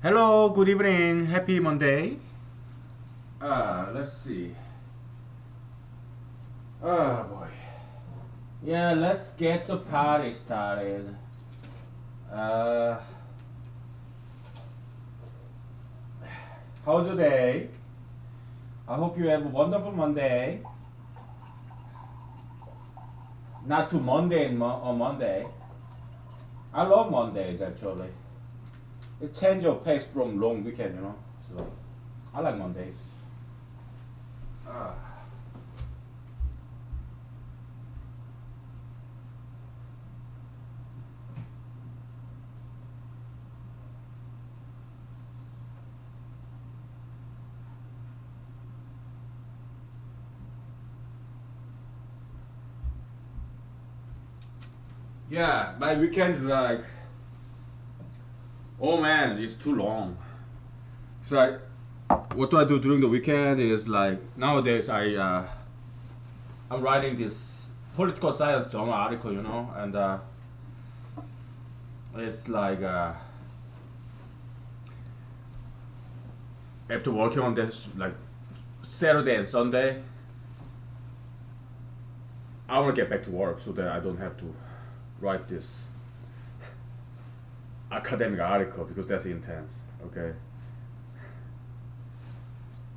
Hello, good evening, happy Monday. Let's see. Oh boy. Yeah, let's get the party started. Uh, how's your day? I hope you have a wonderful Monday. Not too mundane on Monday. I love Mondays actually. It changes your pace from long weekend, you know. So I like Mondays. Uh, yeah, my weekend's like, oh man, it's too long. So what do I do during the weekend is like nowadays I'm writing this political science journal article, you know, and it's like after working on this like Saturday and Sunday, I want to get back to work so that I don't have to write this academic article because that's intense. Okay,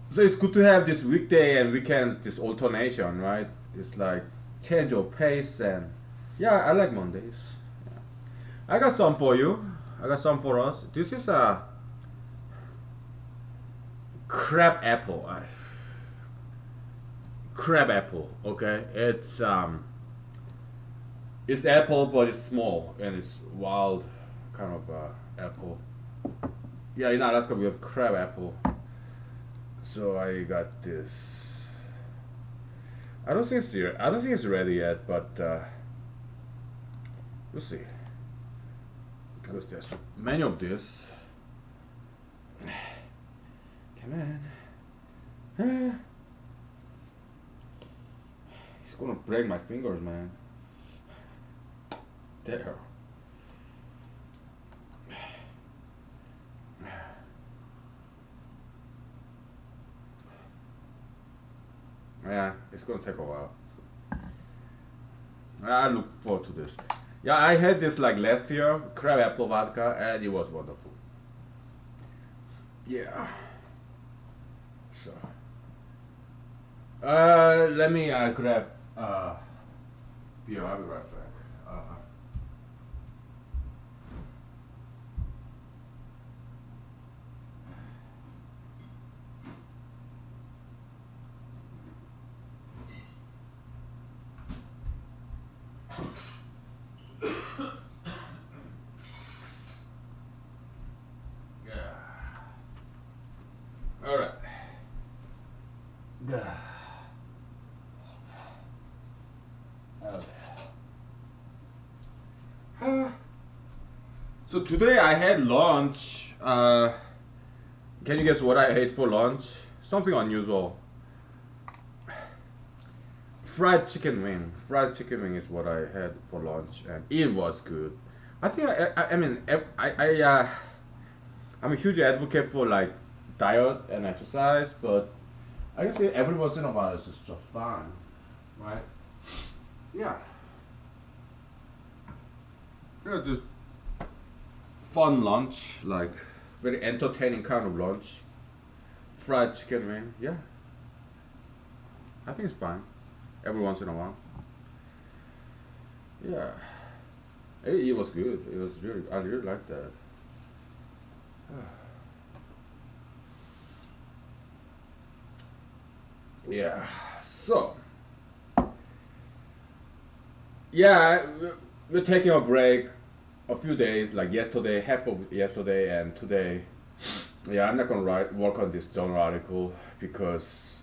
so it's good to have this weekday and weekends this alternation, right? It's like change of pace and yeah, I like Mondays. I got some for you. I got some for us. This is a crab apple. Crab apple. Okay, it's apple but it's small and it's wild kind of apple. Yeah, in Alaska we have crab apple. So I got this. I don't think it's here. I don't think it's ready yet, but we'll see. Because there's many of this. Come on. He's gonna break my fingers, man. There. Yeah, it's gonna take a while. I look forward to this. Yeah, I had this like last year, crab apple vodka, and it was wonderful. Yeah. So, let me grab beer. I'll be right back. Yeah. All right. Yeah. Okay. So today I had lunch. Can you guess what I ate for lunch? Something unusual. Fried chicken wing. Fried chicken wing is what I had for lunch, and it was good. I think I mean I'm a huge advocate for like diet and exercise, but I guess every once in a while it's just fun, right? Yeah, just fun lunch, like very entertaining kind of lunch. Fried chicken wing, yeah, I think it's fine. Every once in a while, yeah, it was good. It was really, I really liked that. Yeah, so yeah, we're taking a break a few days, like yesterday, half of yesterday and today. Yeah, I'm not gonna work on this journal article because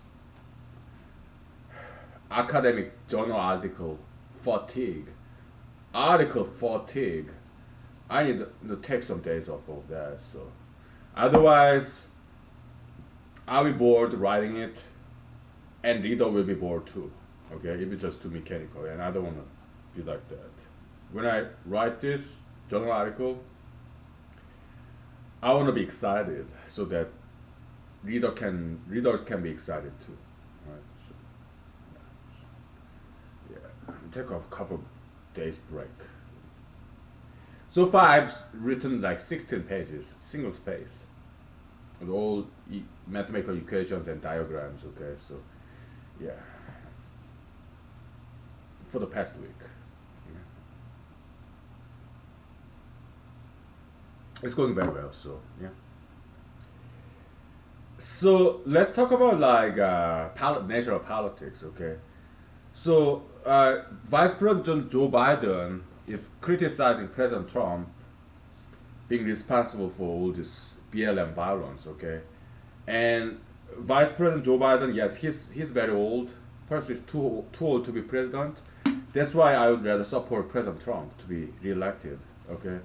academic journal article fatigue, article fatigue. I need to take some days off of that. So otherwise, I'll be bored writing it, and reader will be bored too. Okay, if it's just too mechanical, and I don't want to be like that. When I write this journal article, I want to be excited so that readers can be excited too, right? So, yeah, take a couple days break. So far, I've written like 16 pages, single space, with all mathematical equations and diagrams. Okay, so yeah, for the past week, yeah. It's going very well. So yeah. So let's talk about like national politics. Okay, so Vice President Joe Biden is criticizing President Trump being responsible for all this BLM violence, okay? And Vice President Joe Biden, yes, he's very old. Person is too old to be president. That's why I would rather support President Trump to be reelected, okay?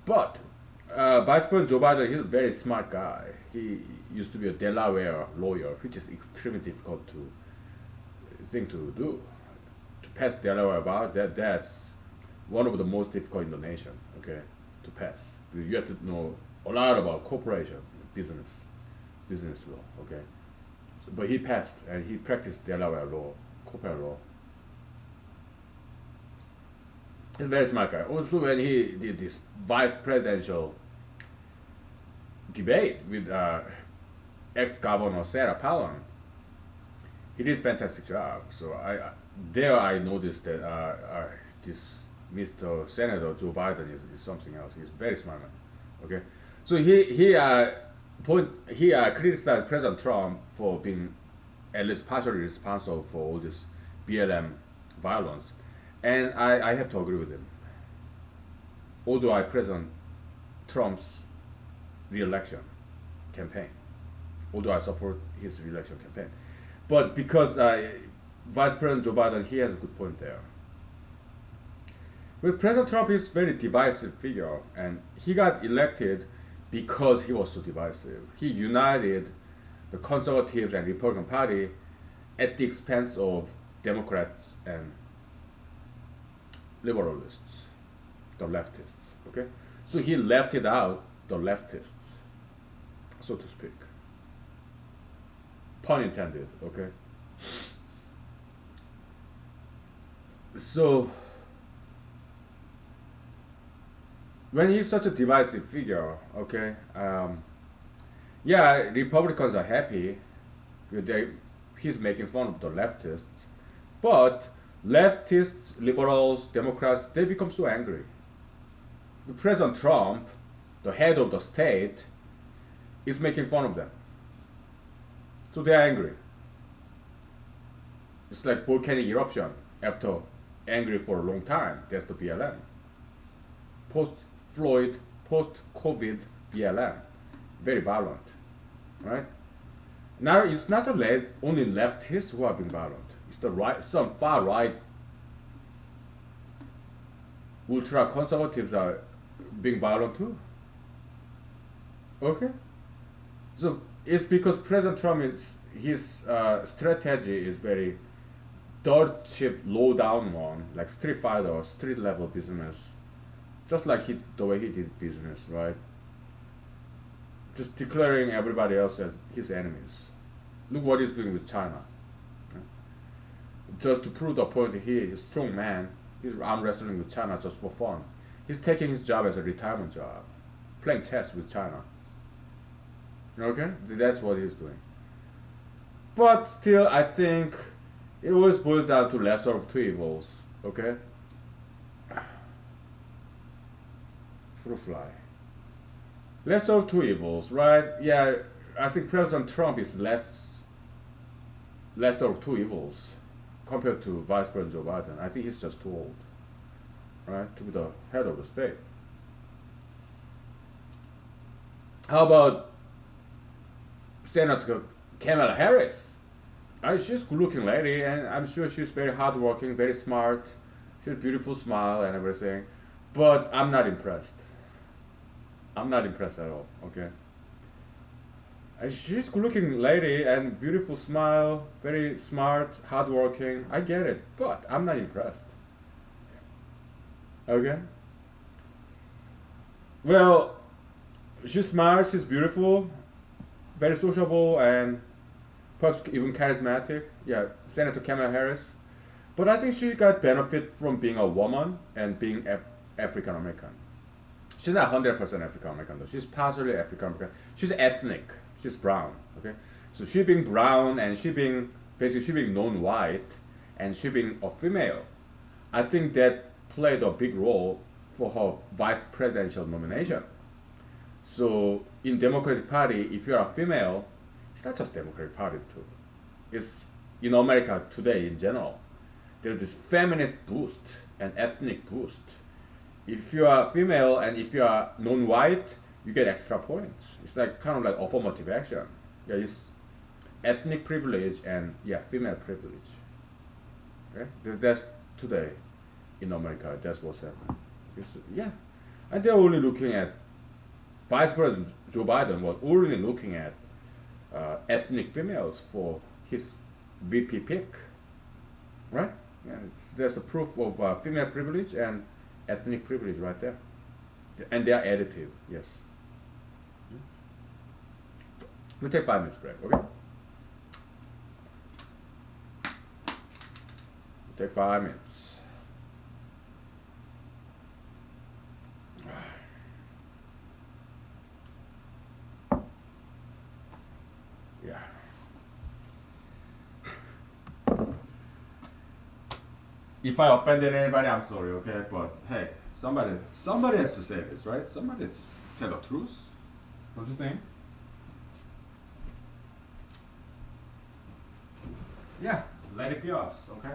But Vice President Joe Biden, he's a very smart guy. He used to be a Delaware lawyer, which is extremely difficult to thing to do. To pass Delaware bar, that's one of the most difficult in the nation, okay, to pass. Because you have to know a lot about corporation, business law, okay. So, but he passed and he practiced Delaware law, corporate law. He's a very smart guy. Also, when he did this vice presidential debate with ex-governor Sarah Palin, he did a fantastic job. So I noticed that this Mr. Senator Joe Biden is something else. He's very smart man. Okay, so he criticized President Trump for being at least partially responsible for all this BLM violence, and I have to agree with him. Although I President Trump's re-election campaign, although I support his re-election campaign, but because Vice President Joe Biden, he has a good point there. Well, President Trump is a very divisive figure, and he got elected because he was so divisive. He united the conservatives and Republican Party at the expense of Democrats and liberalists, the leftists. Okay, so he lefted out the leftists, so to speak. Pun intended. Okay. So when he's such a divisive figure, okay, yeah, Republicans are happy. He's making fun of the leftists, but leftists, liberals, Democrats, they become so angry. President Trump, the head of the state, is making fun of them. So they're angry. It's like volcanic eruption after angry for a long time. That's the BLM. Post-Floyd, post-COVID BLM. Very violent. Right? Now it's not only leftists who are being violent. It's the right, some far right ultra conservatives are being violent too. Okay? So it's because President Trump his strategy is very dirt cheap, low down one, like street fighter, street level business, just like the way he did business, right? Just declaring everybody else as his enemies. Look what he's doing with China. Just to prove the point, he is a strong man. He's arm wrestling with China just for fun. He's taking his job as a retirement job, playing chess with China. Okay, that's what he's doing. But still, I think it always boils down to lesser of two evils. Okay. Fruit fly. Lesser of two evils, right? Yeah, I think President Trump is lesser of two evils compared to Vice President Joe Biden. I think he's just too old, right, to be the head of the state. How about Senator Kamala Harris? She's a good-looking lady, and I'm sure she's very hardworking, very smart. She has a beautiful smile and everything, but I'm not impressed. I'm not impressed at all. Okay. She's a good-looking lady and beautiful smile, very smart, hardworking. I get it, but I'm not impressed. Okay. Well, She's smart, she's beautiful, very sociable, and perhaps even charismatic. Yeah, Senator Kamala Harris. But I think she got benefit from being a woman and being African American. She's not 100% African American though. She's partially African American. She's ethnic. She's brown. Okay, so she being brown and she being basically she being non-white and she being a female, I think that played a big role for her vice presidential nomination. So in Democratic Party, if you're a female, it's not just Democratic Party too. It's in America today in general. There's this feminist boost and ethnic boost. If you are female and if you are non-white, you get extra points. It's like kind of like affirmative action. Yeah, it's ethnic privilege and yeah, female privilege. Okay, that's today in America. That's what's happening. Yeah, and they're only looking at Vice President Joe Biden was only looking at ethnic females for his VP pick, right? Yeah, that's the proof of female privilege and ethnic privilege right there, and they are additive. Yes. We'll take 5 minutes break. Okay. We'll take 5 minutes. Yeah. If I offended anybody, I'm sorry, okay? But hey, somebody has to say this, right? Somebody has to tell the truth. Don't you think? Yeah, let it be us, okay?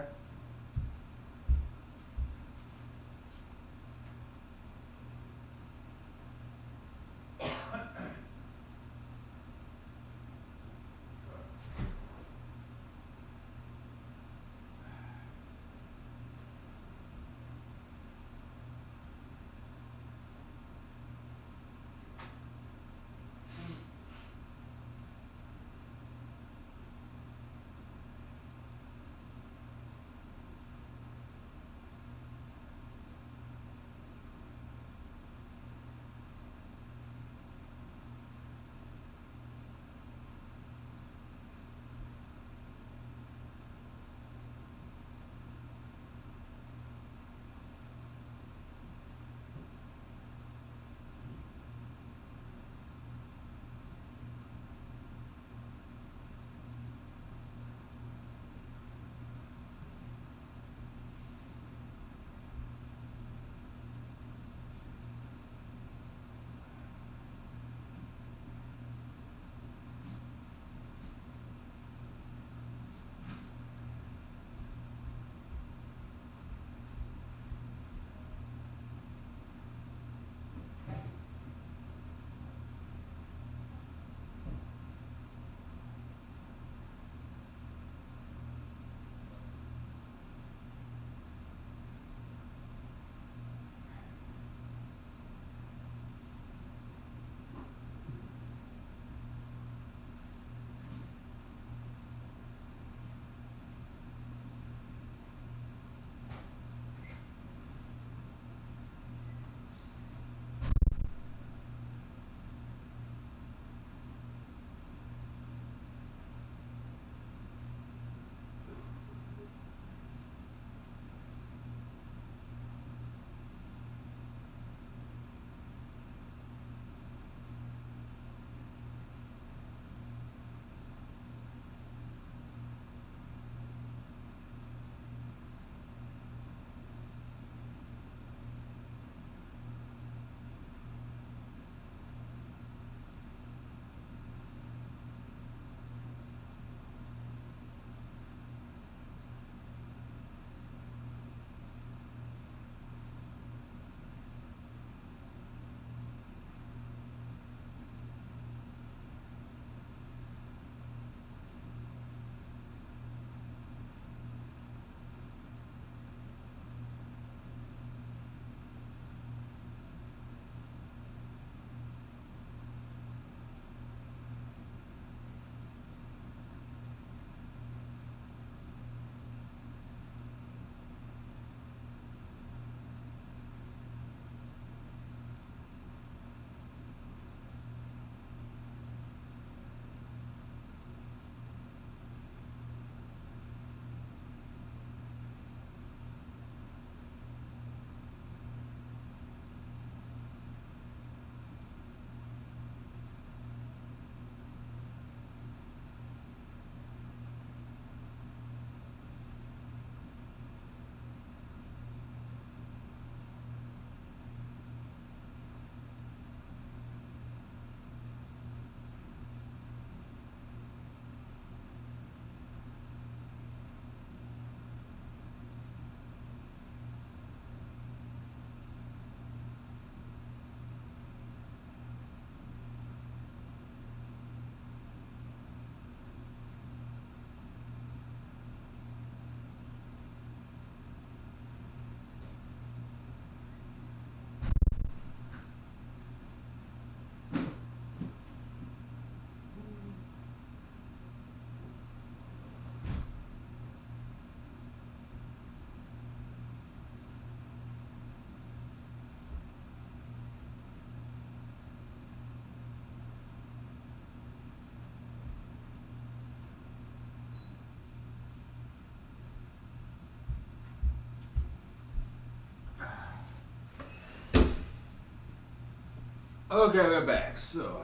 Okay, we're back. So,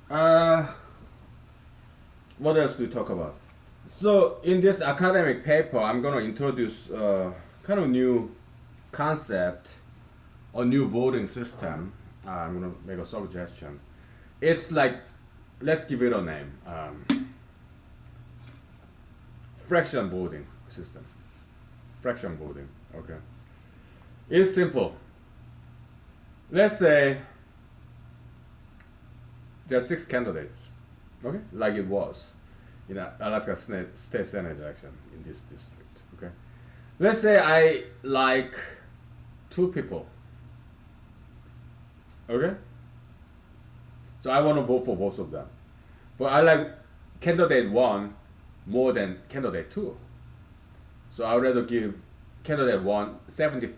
uh, what else do we talk about? So, in this academic paper, I'm gonna introduce kind of new concept, a new voting system. I'm gonna make a suggestion. It's like, let's give it a name. Fraction voting system. Fraction voting. Okay. It's simple. Let's say there are six candidates. Okay, like it was in Alaska State Senate election in this district. Okay, let's say I like two people. Okay, so I want to vote for both of them, but I like candidate one more than candidate two. So I would rather give candidate one 75%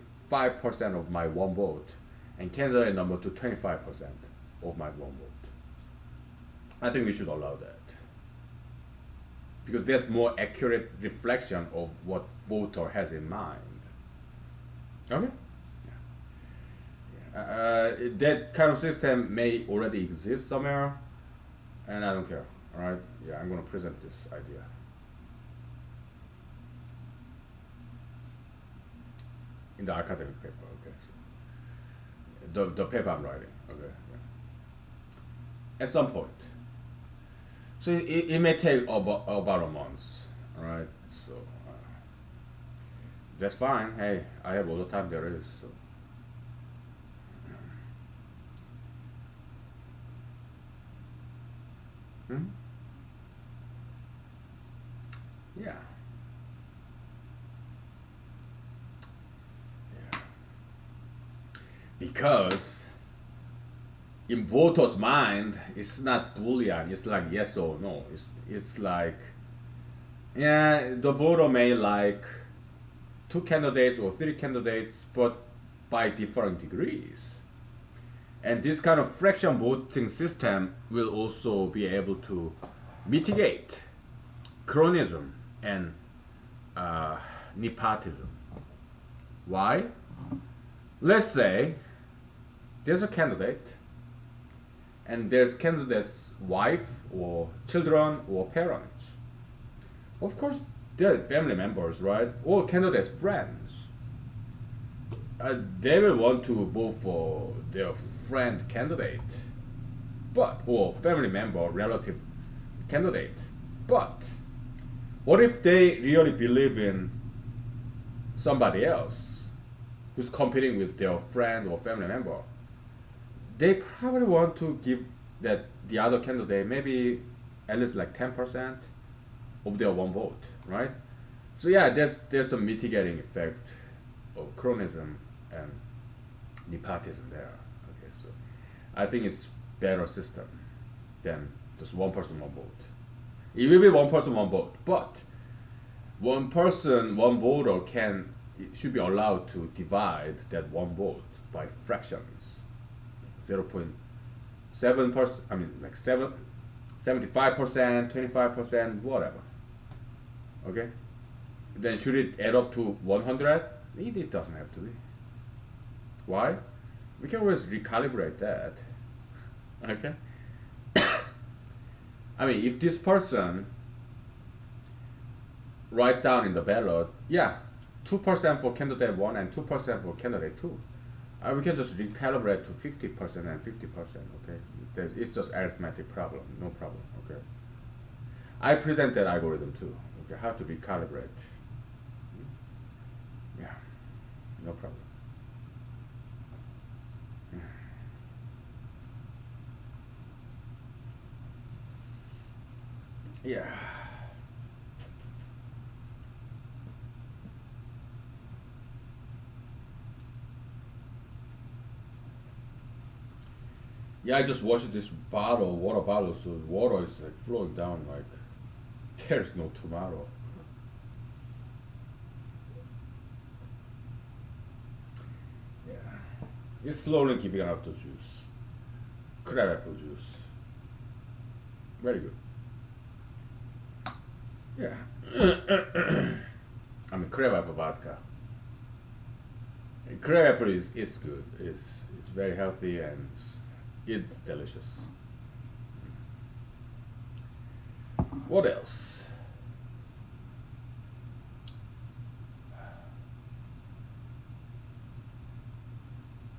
of my one vote, and candidate number two 25% of my one vote. I think we should allow that because that's more accurate reflection of what voter has in mind. Okay. That kind of system may already exist somewhere, and I don't care. All right. Yeah, I'm gonna present this idea in the academic paper. Okay. The paper I'm writing. Okay. Yeah. At some point. So it may take about a month, all right? So that's fine. Hey, I have all the time there is. So. Hmm? Yeah. Yeah. Because in voter's mind, it's not Boolean. It's like yes or no. It's like yeah, the voter may like two candidates or three candidates, but by different degrees. And this kind of fraction voting system will also be able to mitigate cronyism and nepotism. Why? Let's say there's a candidate and there's candidate's wife or children or parents. Of course, they're family members, right? Or candidate's friends. They will want to vote for their friend candidate, but or family member, relative candidate. But what if they really believe in somebody else who's competing with their friend or family member? They probably want to give that the other candidate maybe at least like 10% of their one vote, right? So yeah, there's a mitigating effect of cronyism and nepotism there. Okay, so I think it's better system than just one person one vote. It will be one person one vote, but one person one voter should be allowed to divide that one vote by fractions. 0.7%, I mean like 75%, 25%, whatever. Okay? Then should it add up to 100? It doesn't have to be. Why? We can always recalibrate that. Okay? I mean, if this person write down in the ballot, yeah, 2% for candidate 1 and 2% for candidate 2. We can just recalibrate to 50% and 50%, okay? It's just arithmetic problem, no problem, okay? I present that algorithm too, okay? How to recalibrate. Yeah, no problem. Yeah. Yeah, I just washed this bottle, water bottle, so water is like flowing down like there's no tomorrow. Yeah. It's slowly giving out the juice. Crab apple juice. Very good. Yeah. I mean crab apple vodka. Crab apple is good. It's It's very healthy and it's delicious. What else?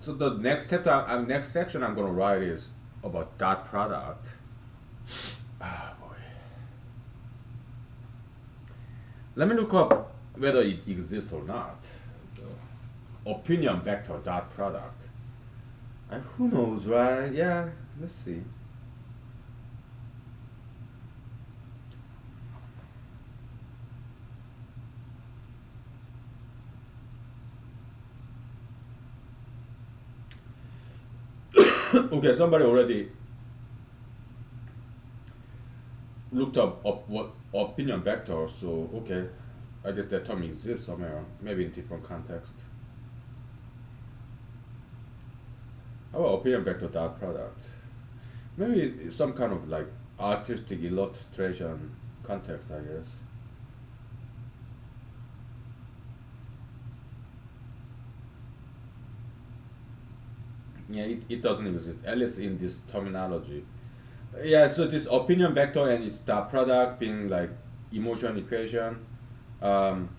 So the next chapter, next section I'm gonna write is about dot product. Ah boy. Let me look up whether it exists or not. The opinion vector dot product. Who knows, right? Yeah, let's see. Okay, somebody already looked up what opinion vector, so okay, I guess that term exists somewhere, maybe in different context. How about opinion vector dot product? Maybe it's some kind of like artistic illustration context, I guess. Yeah, it doesn't exist, at least in this terminology. Yeah, so this opinion vector and its dot product being like emotion equation, um,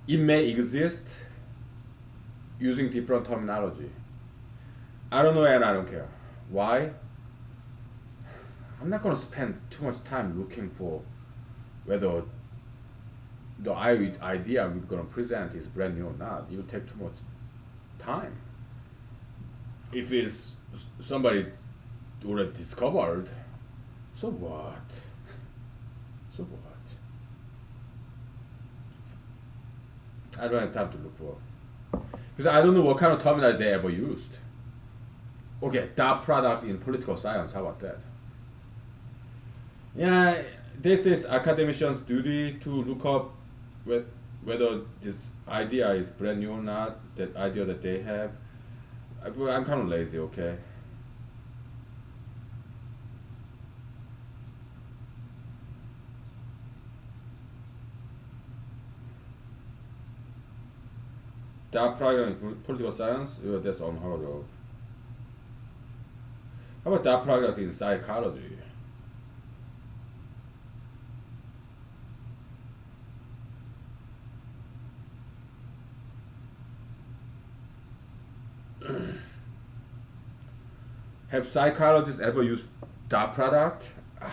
it may exist using different terminology. I don't know and I don't care. Why? I'm not gonna spend too much time looking for whether the idea we're gonna present is brand new or not. It will take too much time. If it's somebody already discovered, so what? So what? I don't have time to look for, because I don't know what kind of terminology they ever used. Okay, dot product in political science. How about that? Yeah, this is academicians' duty to look up whether this idea is brand new or not. That idea that they have. I'm kind of lazy. Okay. Dot product in political science. That's unheard of. How about dot product in psychology? Have psychologists ever used dot product? I'm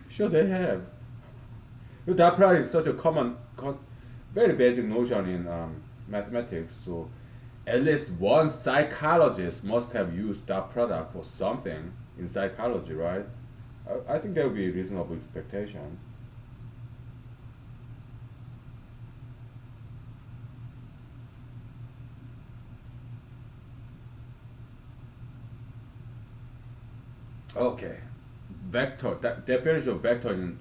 sure they have. Dot product is such a very basic notion in mathematics. So at least one psychologist must have used dot product for something in psychology, right? I think that would be a reasonable expectation. Okay, vector. Definition of vector in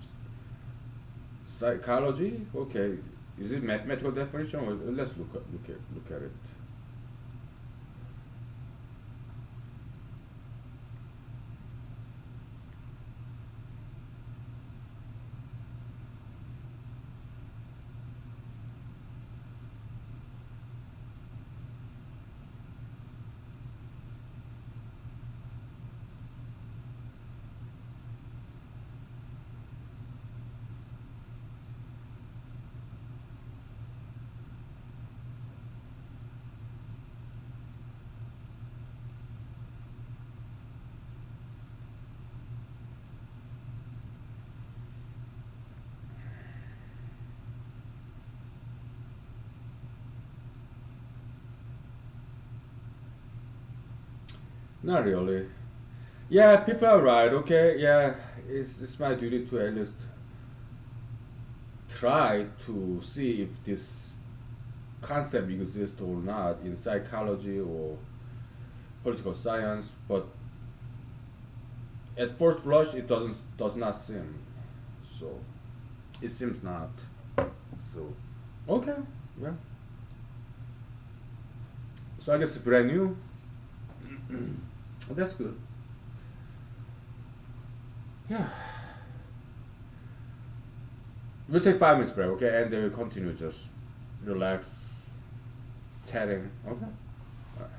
psychology. Okay, is it mathematical definition or let's look at it. Not really. Yeah, people are right. Okay, yeah, it's my duty to at least try to see if this concept exists or not in psychology or political science. But at first blush, it does not seem so. It seems not. So okay, yeah. So I guess it's brand new. Oh, that's good. Yeah. We'll take 5 minutes break, okay, and then we'll continue just relax, chatting. Okay. All right.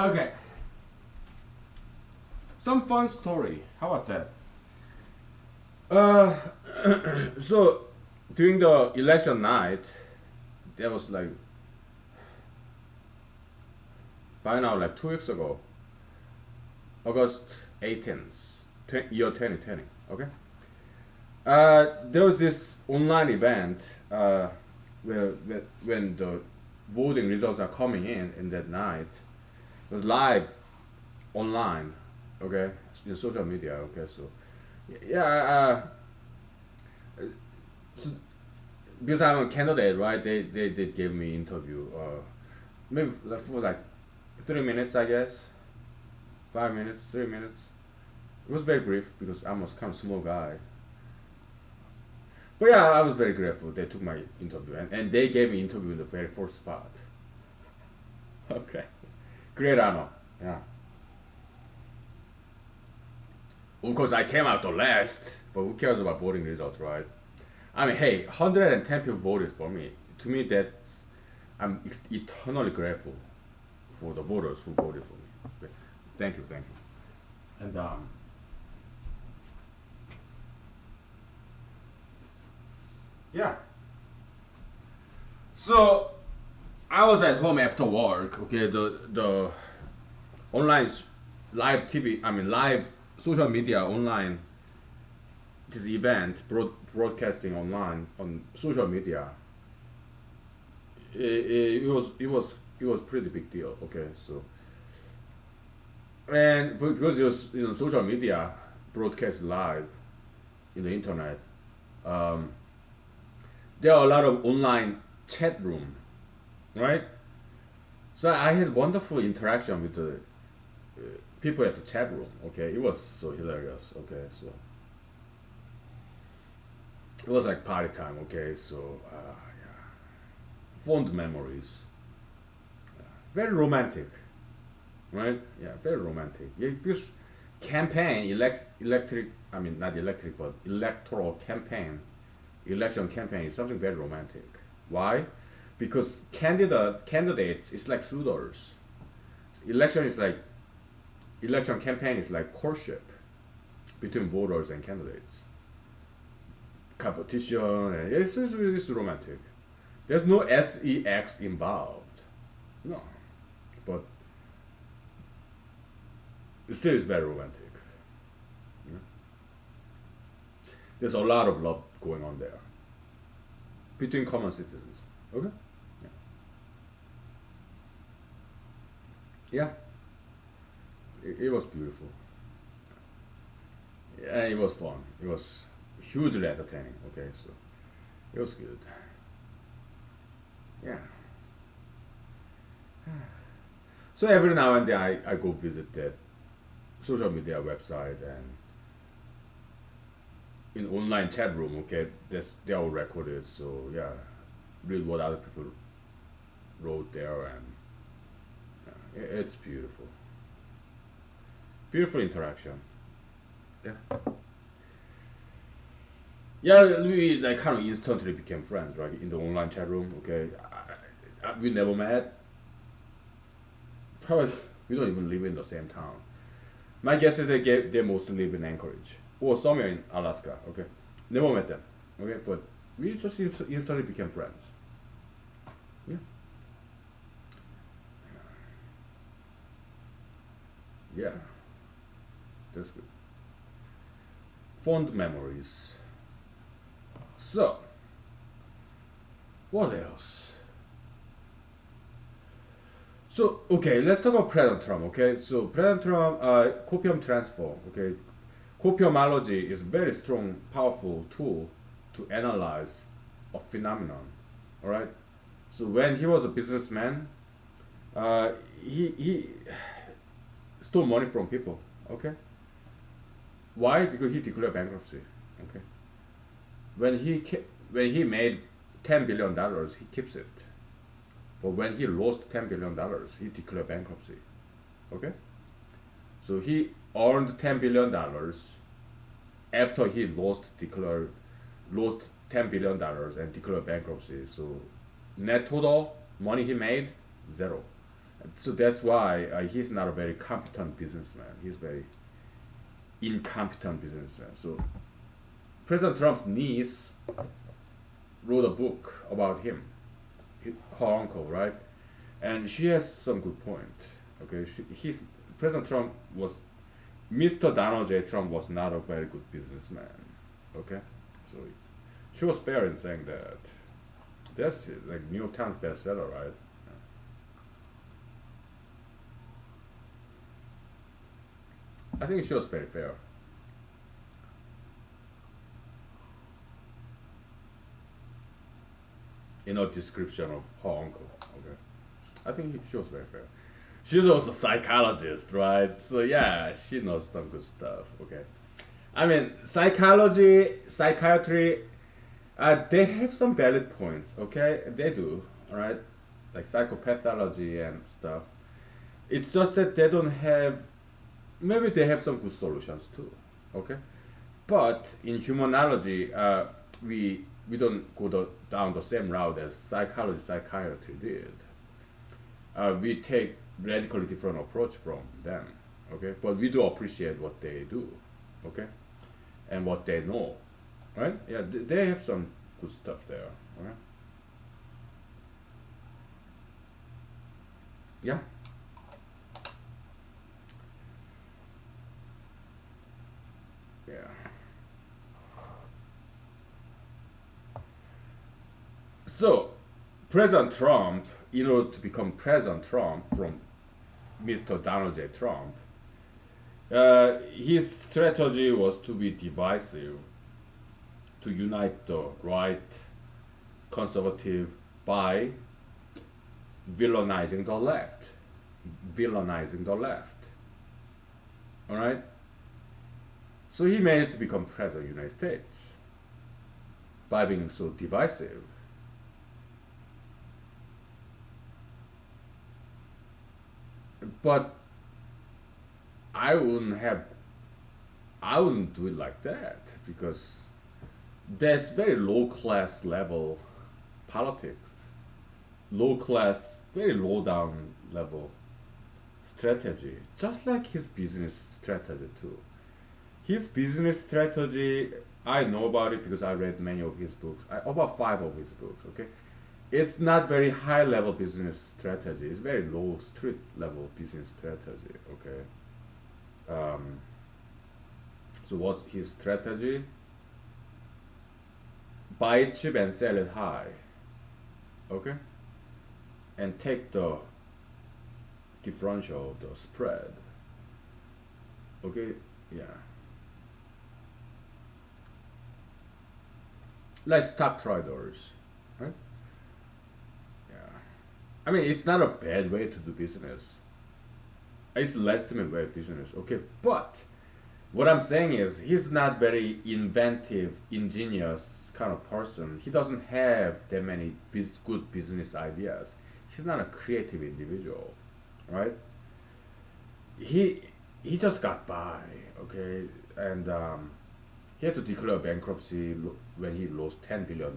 Okay. Some fun story. How about that? Uh, so during the election night, that was like by now like 2 weeks ago, August 18th, year 2020. Okay. There was this online event where when the voting results are coming in that night. It was live online. Okay, in social media. Okay, so yeah. So because I'm a candidate, right? They gave me interview. Maybe for like 3 minutes, I guess. 5 minutes, 3 minutes. It was very brief because I'm a kind of small guy. But yeah, I was very grateful. They took my interview and they gave me interview in the very first spot. Okay, great honor. Yeah. Of course, I came out the last, but who cares about voting results, right? I mean, hey, 110 people voted for me. To me, that's I'm eternally grateful for the voters who voted for me. Okay. Thank you, thank you. And yeah. So I was at home after work. Okay, the online live TV. I mean, live social media online. This event broadcasting online on social media. It was pretty big deal. Okay, so and because it was social media broadcast live in the internet, um, there are a lot of online chat room, right? So I had wonderful interaction with the people at the chat room. Okay, it was so hilarious. Okay, so it was like party time. Okay, so yeah, fond memories. Very romantic, right? Yeah, very romantic. Yeah, because electric. I mean, not electric, but electoral campaign, election campaign is something very romantic. Why? Because candidates is like suitors. Election is like election campaign is like courtship between voters and candidates. Competition and it's romantic. There's no sex involved. No, but it still is very romantic. You know? There's a lot of love going on there between common citizens. Okay. Yeah. Yeah. It was beautiful. Yeah, it was fun. It was hugely entertaining. Okay, so it was good. Yeah. So every now and then I go visit that social media website and in online chat room. Okay, they are all recorded. So yeah, read what other people wrote there and it's beautiful. Beautiful interaction. Yeah. Yeah, we like kind of instantly became friends, right? In the online chat room. Okay, we never met. Probably we don't even live in the same town. My guess is they mostly live in Anchorage or somewhere in Alaska. Okay, never met them. Okay, but we just instantly became friends. Yeah. Yeah, that's good. Fond memories. So, what else? So, okay, let's talk about President Trump. Okay, so President Trump, copium transfer. Okay, copiumology is a very strong, powerful tool to analyze a phenomenon. All right. So when he was a businessman, uh, he stole money from people. Okay. Why? Because he declared bankruptcy. Okay. When he made $10 billion, he keeps it. But when he lost $10 billion, he declared bankruptcy. Okay. So he earned $10 billion after he lost $10 billion and declared bankruptcy. So net total money he made zero. So that's why he's not a very competent businessman. He's very incompetent businessman. So President Trump's niece wrote a book about him, her uncle, right? And she has some good point. Okay, he's President Trump was Mr. Donald J. Trump was not a very good businessman. Okay, so she was fair in saying that. That's it, like New York Times bestseller, right? I think she was very fair. In her description of her uncle. Okay, I think she was very fair. She's also a psychologist, right? So yeah, she knows some good stuff. Okay, I mean psychology, psychiatry, they have some valid points. Okay, they do. All right, like psychopathology and stuff. It's just that they don't have. Maybe they have some good solutions too. Okay, but in humanology, we don't go down the same route as psychology, psychiatry did. We take radically different approach from them. Okay, but we do appreciate what they do. Okay, and what they know. Right? Yeah, they have some good stuff there. Right? Yeah. Yeah. So, President Trump, in order to become President Trump from Mr. Donald J. Trump, his strategy was to be divisive, to unite the right, conservative, by villainizing the left. Villainizing the left. Alright? So he managed to become President of the United States by being so divisive. But I wouldn't have I wouldn't do it like that because that's very low class level politics. Low class, very low down level strategy. Just like his business strategy too. His business strategy, I know about it because I read many of his books. About five of his books, okay? It's not very high level business strategy. It's very low street level business strategy, okay? Um, so what's his strategy? Buy it cheap and sell it high, okay? And take the differential, the spread, okay? Yeah. Like stock traders, right? Yeah. I mean, it's not a bad way to do business. It's a legitimate way of business, okay? But what I'm saying is he's not very inventive, ingenious kind of person. He doesn't have that many good business ideas. He's not a creative individual, right? He he just got by, okay, and he had to declare bankruptcy when he lost $10 billion.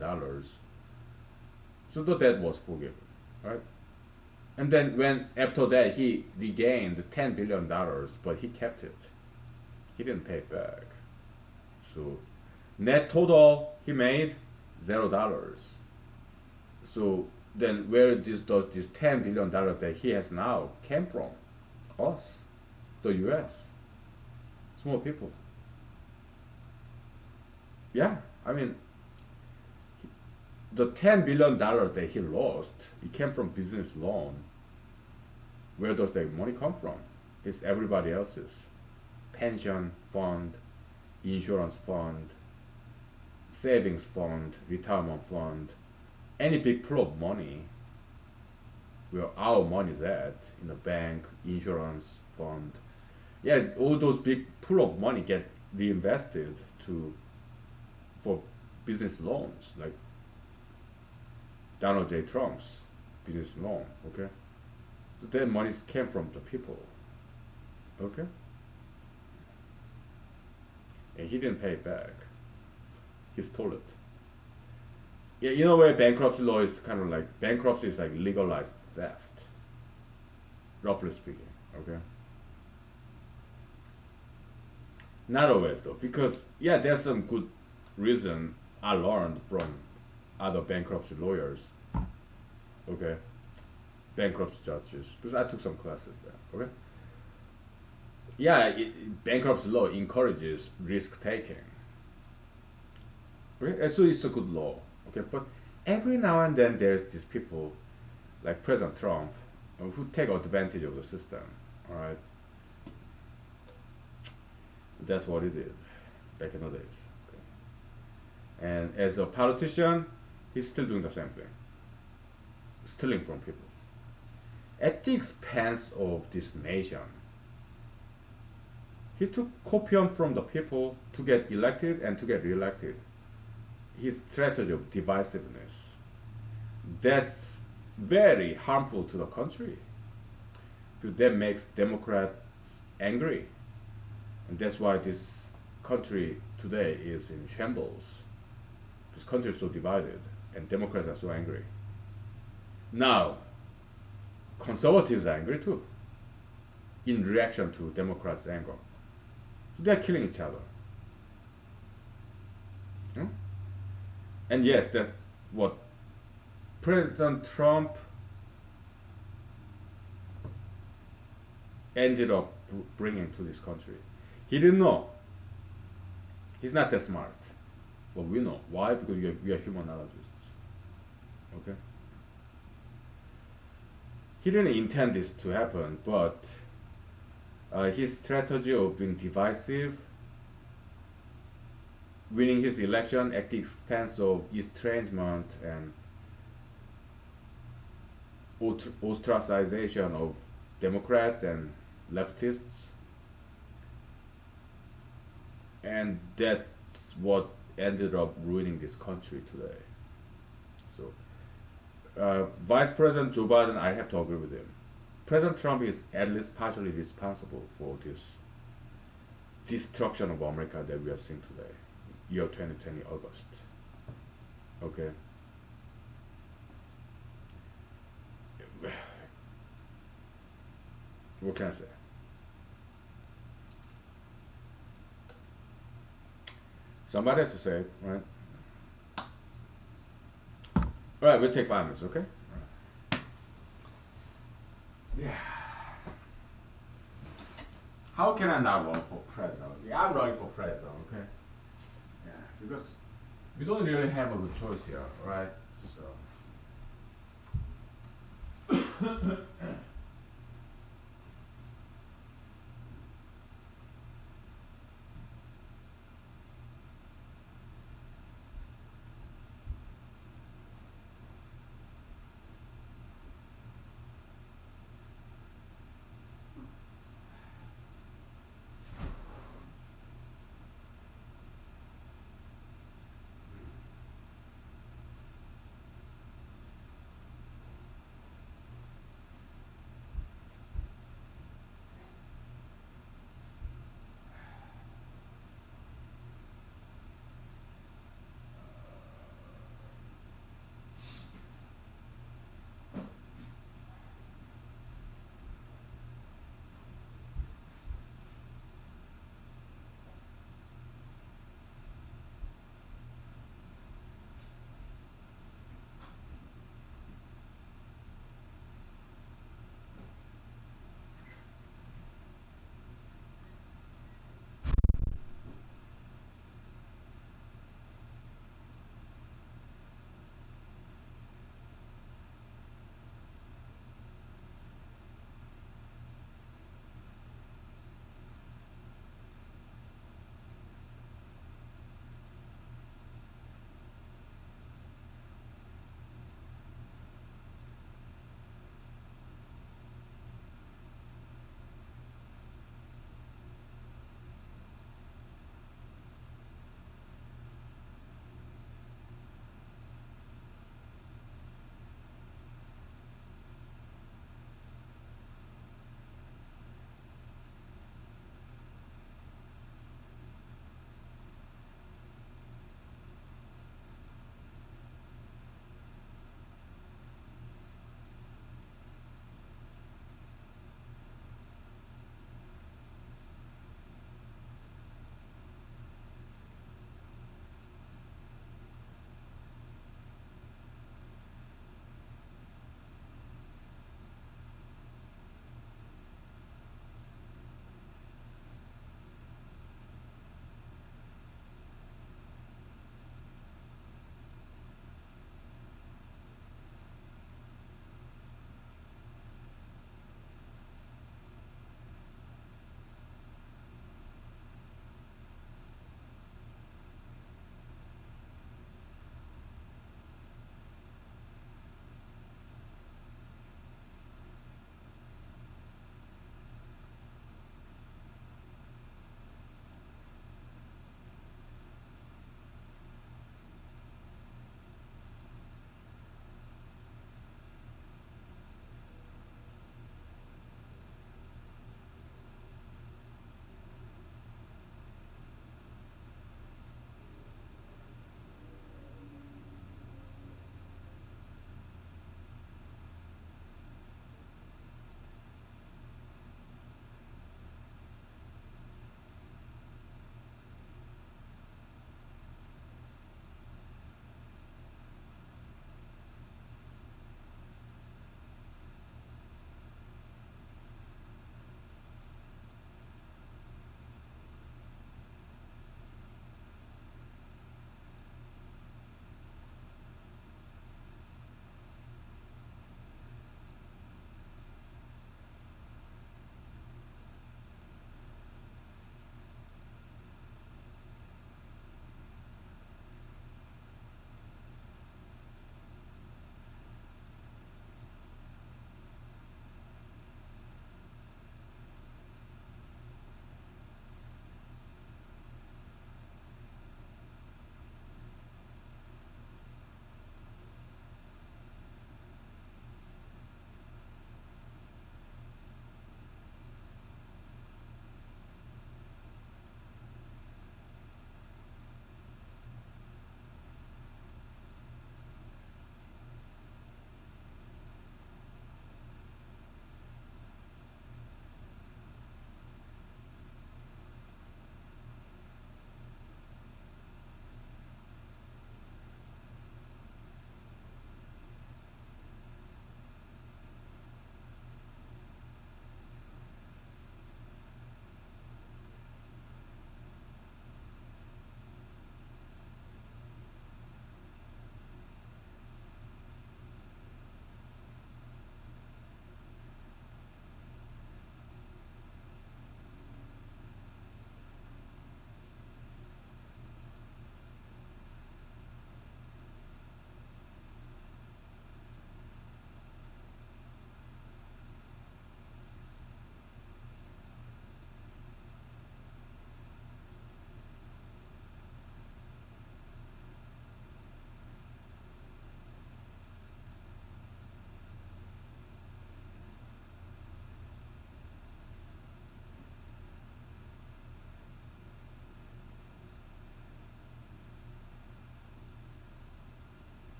So the debt was forgiven, right? And then when after that he regained $10 billion, but he kept it. He didn't pay it back. So net total he made $0. So then where does this $10 billion that he has now came from? Us, the U.S. Small people. Yeah, I mean the $10 billion that he lost, it came from business loan. Where does that money come from? It's everybody else's. Pension fund, insurance fund, savings fund, retirement fund, any big pool of money where our money is at, in a bank, insurance fund. Yeah, all those big pool of money get reinvested to for business loans, like Donald J. Trump's business loan. Okay, so that money came from the people. Okay, and he didn't pay it back. He stole it. Yeah, you know where bankruptcy law is kind of like bankruptcy is like legalized theft. roughly speaking. Okay. Not always though, because yeah, there's some good reason I learned from other bankruptcy lawyers. Okay, bankruptcy judges, because I took some classes there. Okay. Yeah, bankruptcy law encourages risk taking. Okay, and so it's a good law. Okay, but every now and then there's these people like President Trump who take advantage of the system. All right, that's what he did back in the days. Okay. And as a politician, he's still doing the same thing, stealing from people at the expense of this nation. He took copium from the people to get elected and to get reelected. His strategy of divisiveness, that's very harmful to the country, because that makes Democrats angry, and that's why this country today is in shambles. This country is so divided, and Democrats are so angry. Now, conservatives are angry too, in reaction to Democrats' anger. So they're killing each other. Hmm? And yes, that's what President Trump ended up bringing to this country. He didn't know. He's not that smart. But we know. Why? Because we are humanologists. Okay? He didn't intend this to happen, but his strategy of being divisive, winning his election at the expense of estrangement and ostracization of Democrats and leftists, and that's what ended up ruining this country today. So, Vice President Joe Biden, I have to agree with him. President Trump is at least partially responsible for this destruction of America that we are seeing today, year 2020 August. Okay. What can I say? Somebody has to say it, right? All right, we'll take 5 minutes, okay? Yeah. How can I not run for president? Yeah, I'm running for president, okay? Yeah, because we don't really have a good choice here, right? So.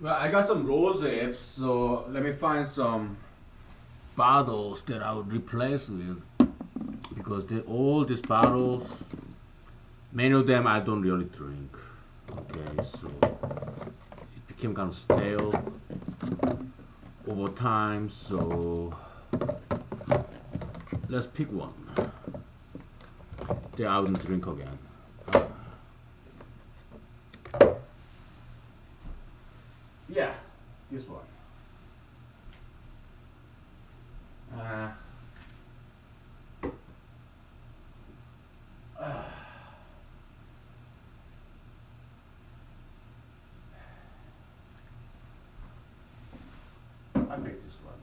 Well, I got some rose apes, so let me find some bottles that I would replace with because all these bottles, many of them I don't really drink. Okay, so it became kind of stale over time. So let's pick one that I wouldn't drink again. Yeah, this one. Uh, I picked this one.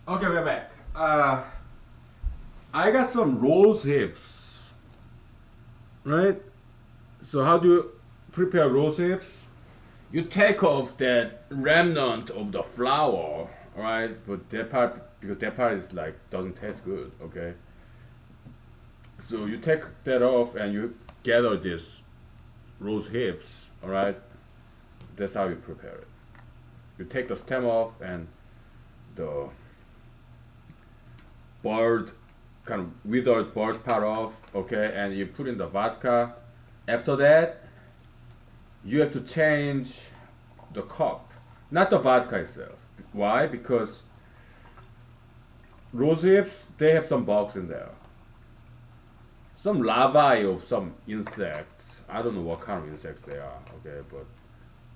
Okay, we're back. I got some rose hips, right? So how do you prepare rose hips? You take off that remnant of the flour, right? But that part, because that part is like doesn't taste good, okay? So you take that off and you gather this rose hips, all right? That's how you prepare it. You take the stem off and the bird, kind of withered bird part off, okay? And you put in the vodka. After that, you have to change the cup, not the vodka itself. Why? Because rose hips, they have some bugs in there. Some larvae of some insects. I don't know what kind of insects they are, okay? But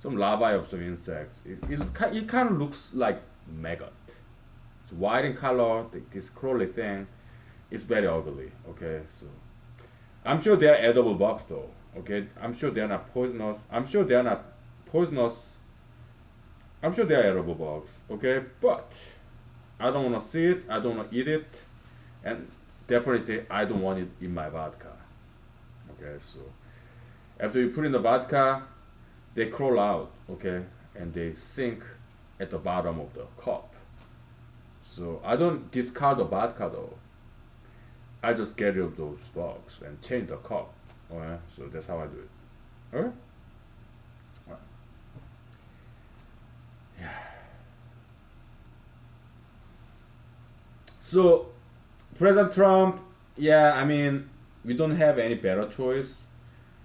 some larvae of some insects. It kind of looks like maggot. It's white in color, this crawly thing. It's very ugly, okay? So I'm sure they are edible bugs though, okay? I'm sure they are not poisonous. I'm sure they are not poisonous. I'm sure they are edible bugs, okay? But I don't want to see it. I don't want to eat it, and definitely I don't want it in my vodka. Okay, so after you put in the vodka, they crawl out, okay, and they sink at the bottom of the cup. So I don't discard the vodka though. I just get rid of those bugs and change the cup. Okay, so that's how I do it. Okay. Right. Yeah. So President Trump, yeah, I mean, we don't have any better choice.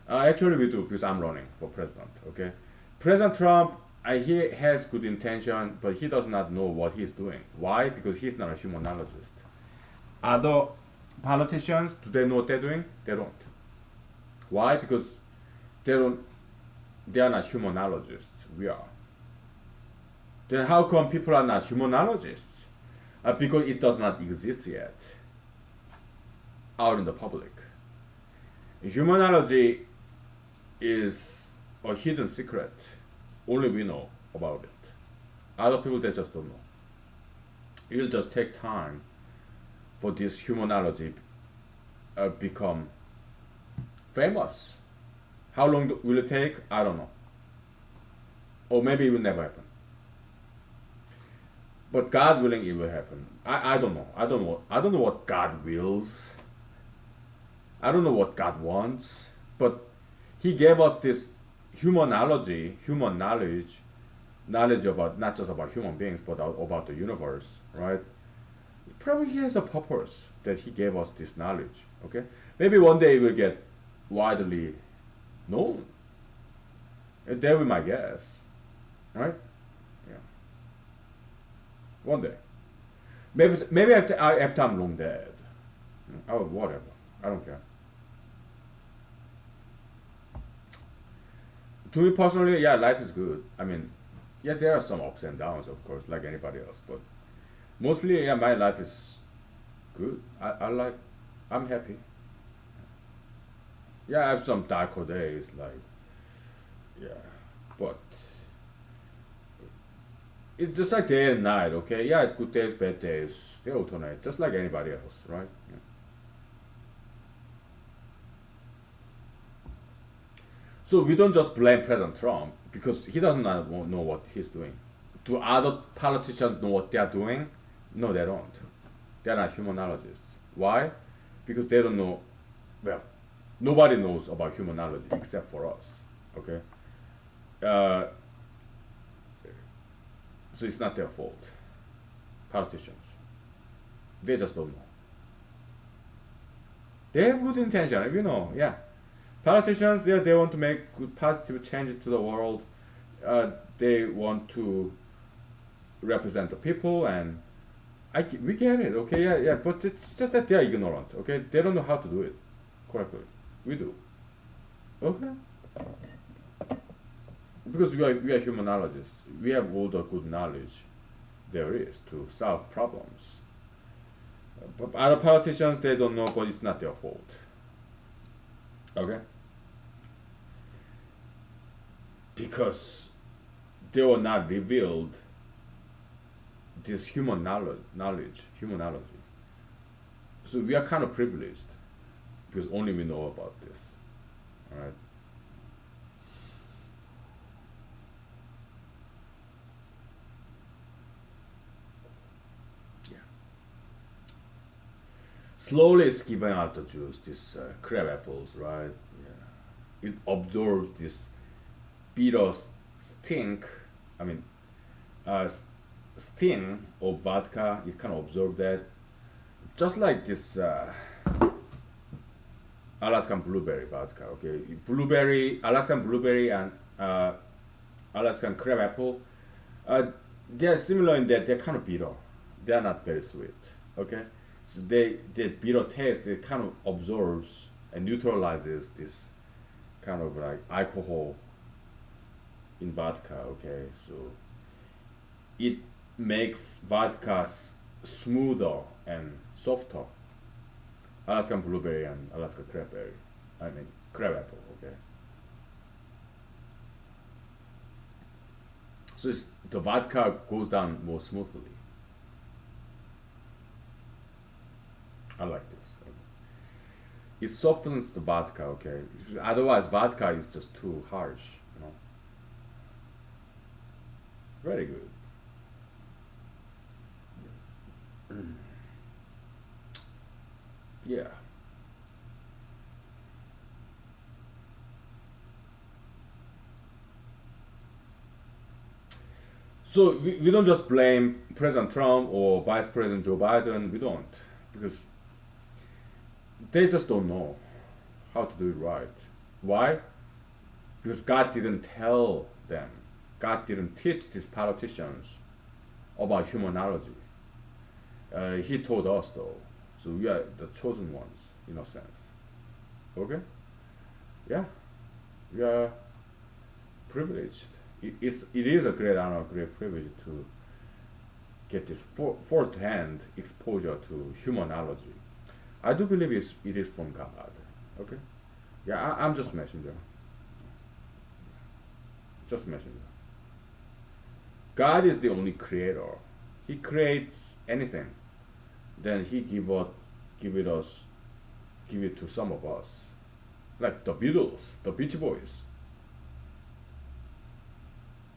Actually, we do because I'm running for president. Okay, President Trump, he has good intention, but he does not know what he's doing. Why? Because he's not a humanologist. Other politicians, do they know what they're doing? They don't. Why? Because they don't. They are not humanologists. We are. Then how come people are not humanologists? Because it does not exist yet out in the public. Humanology is a hidden secret. Only we know about it. Other people, they just don't know. It will just take time for this humanology become famous. How long will it take? I don't know. Or maybe it will never happen. But God willing, it will happen. I don't know. I don't know. I don't know what God wills. I don't know what God wants. But He gave us this humanology, human knowledge about not just about human beings, but about the universe, right? Probably He has a purpose that He gave us this knowledge. Okay, maybe one day it will get widely known. That will be my guess, right? Yeah, one day. Maybe after I'm long dead. Oh, whatever. I don't care. To me personally, yeah, life is good. I mean, yeah, there are some ups and downs, of course, like anybody else. But mostly, yeah, my life is good. I'm happy. Yeah, I have some darker days, like, yeah, but it's just like day and night, okay? Yeah, good days, bad days, they alternate, just like anybody else, right? Yeah. So we don't just blame President Trump because he doesn't know what he's doing. Do other politicians know what they are doing? No, they don't. They are not humanologists. Why? Because they don't know. Well, nobody knows about humanology except for us. Okay. Uh, so it's not their fault. Politicians, they just don't know. They have good intention, you know. Yeah, politicians, they want to make good positive changes to the world. They want to represent the people, and we get it. Okay, yeah, yeah. But it's just that they are ignorant. Okay, they don't know how to do it correctly. We do. Okay. Because we are humanologists. We have all the good knowledge there is to solve problems. But other politicians, they don't know, but it's not their fault. Okay? Because they were not revealed this human humanology. So we are kind of privileged because only we know about this. All right. Yeah. Slowly it's giving out the juice, these crab apples, right? Yeah. It absorbs this bitter stink. I mean, uh, sting of vodka. It kind of absorbs that, just like this Alaskan blueberry vodka. Okay, blueberry, Alaskan blueberry, and uh, Alaskan crab apple. Uh, they are similar in that they're kind of bitter. They are not very sweet. Okay, so the bitter taste it kind of absorbs and neutralizes this kind of like alcohol in vodka. Okay, so it makes vodka smoother and softer. Alaskan blueberry and Alaska crabberry. I mean crab apple. Okay, so the vodka goes down more smoothly. I like this. It softens the vodka. Okay, otherwise vodka is just too harsh. You know, very good. Yeah. So we don't just blame President Trump or Vice President Joe Biden. We don't, because they just don't know how to do it right. Why? Because God didn't tell them. God didn't teach these politicians about humanology. He told us though, so we are the chosen ones in a sense. Okay? Yeah, we are privileged. It is a great honor, a great privilege to get this first-hand exposure to humanology. I do believe it is from God. Okay? Yeah, I'm just messenger. Just messenger. God is the only creator. He creates anything. Then he give it to some of us. Like the Beatles, the Beach Boys,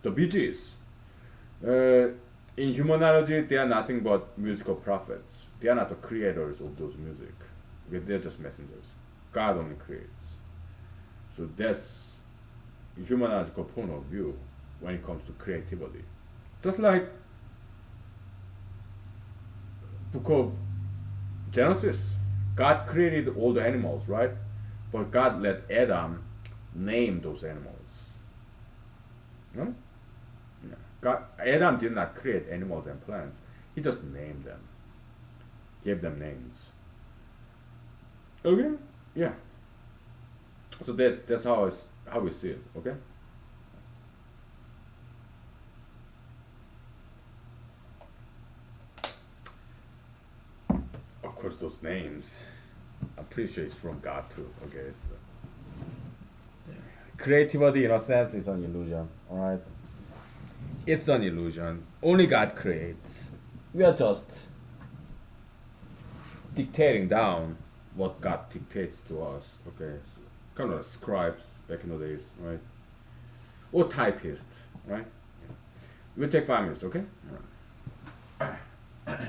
the Bee Gees. Uh, in humanology, they are nothing but musical prophets. They are not the creators of those music. Okay, they're just messengers. God only creates. So that's humanological point of view when it comes to creativity. Just like book of Genesis, God created all the animals, right? But God let Adam name those animals. No? Yeah. God, Adam did not create animals and plants. He just named them, gave them names. Okay? Yeah. So that's how we see it. Okay? Of course, those names. I'm pretty sure it's from God too. Okay. So creativity, in a sense, is an illusion. All right. It's an illusion. Only God creates. We are just dictating down what God dictates to us. Okay, so kind of scribes back in the days, right? Or typists, right? Yeah. We'll take 5 minutes, okay? All right.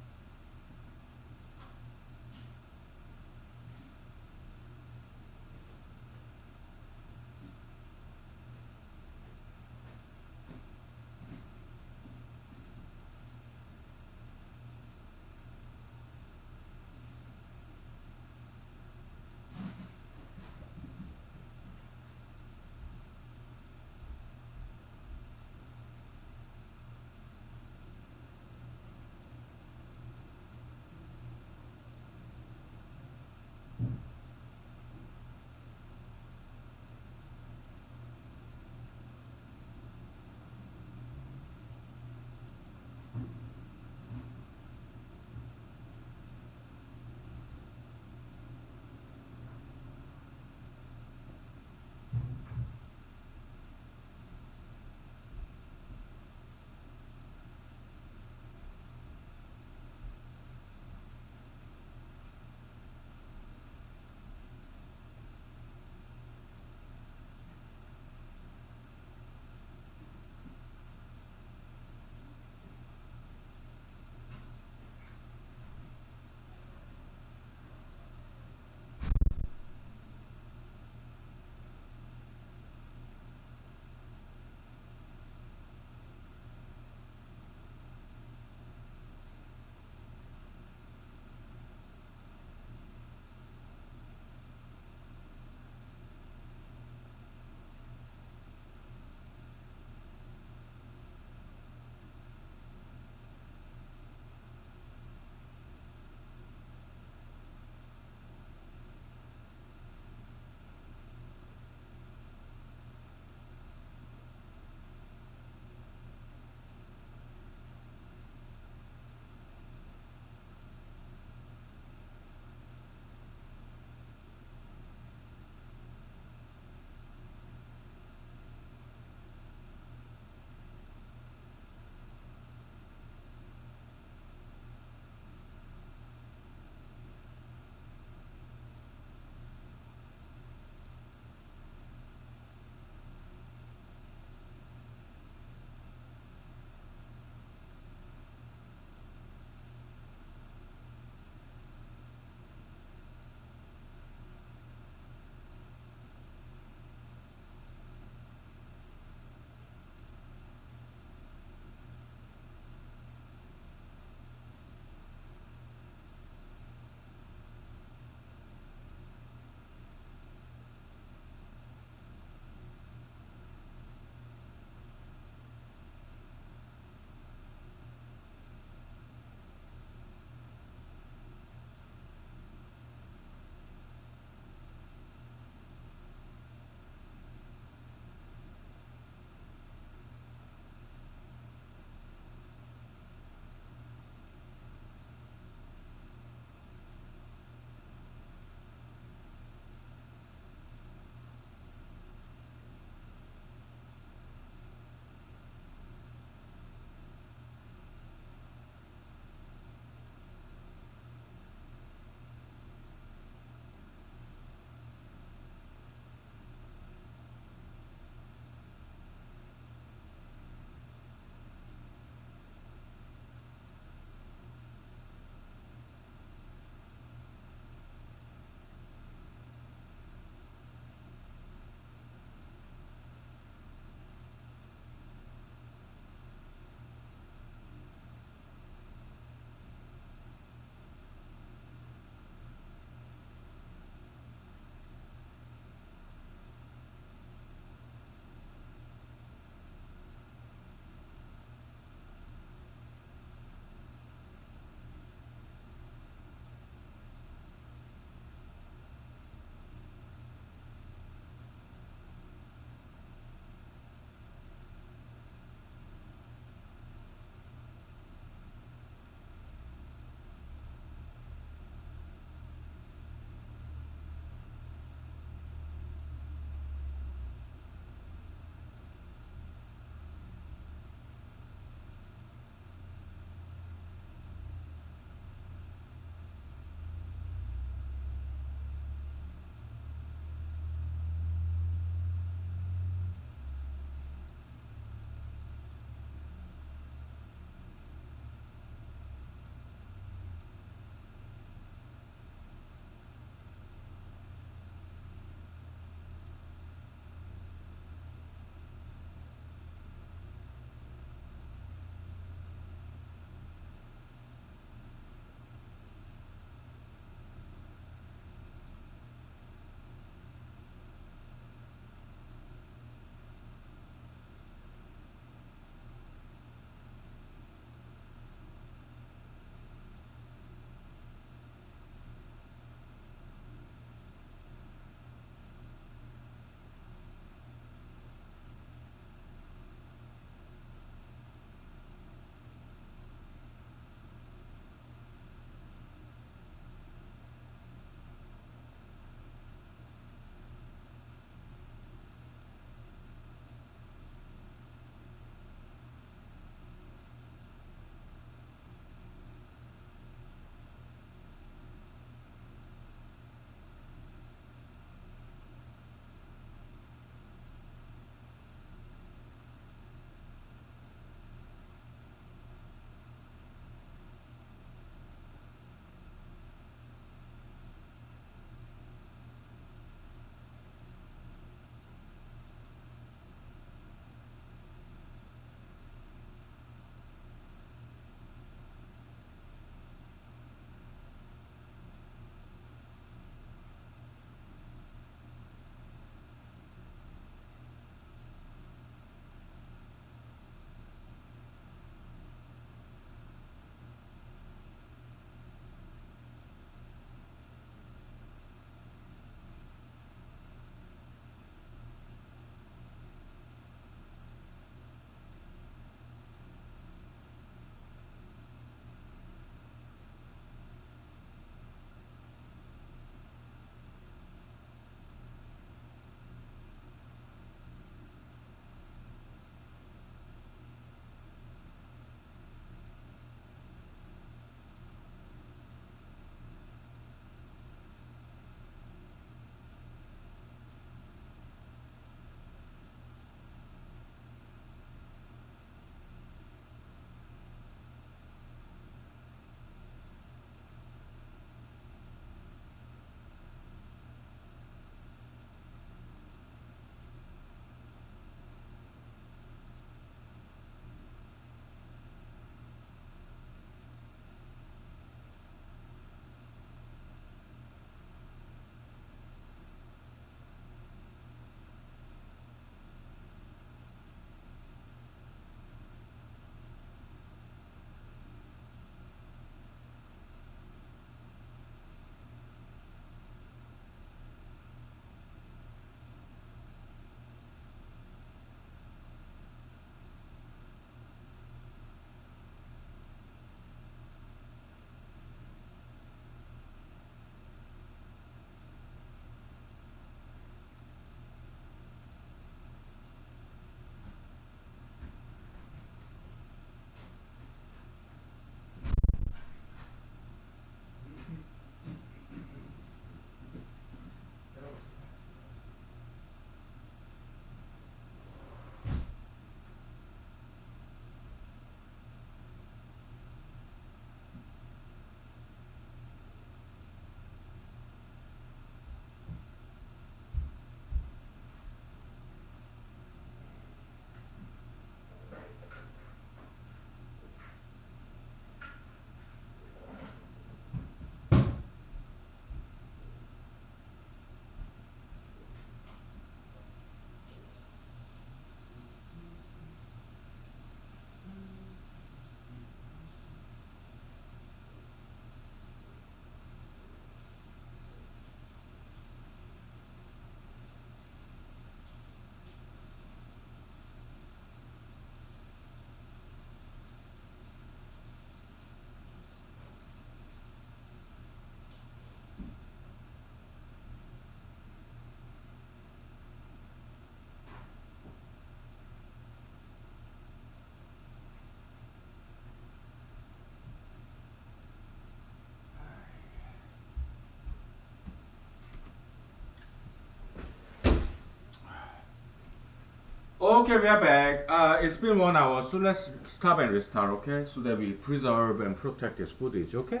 Okay, we are back. It's been 1 hour, so let's stop and restart, okay? So that we preserve and protect this footage, okay?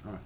Alright.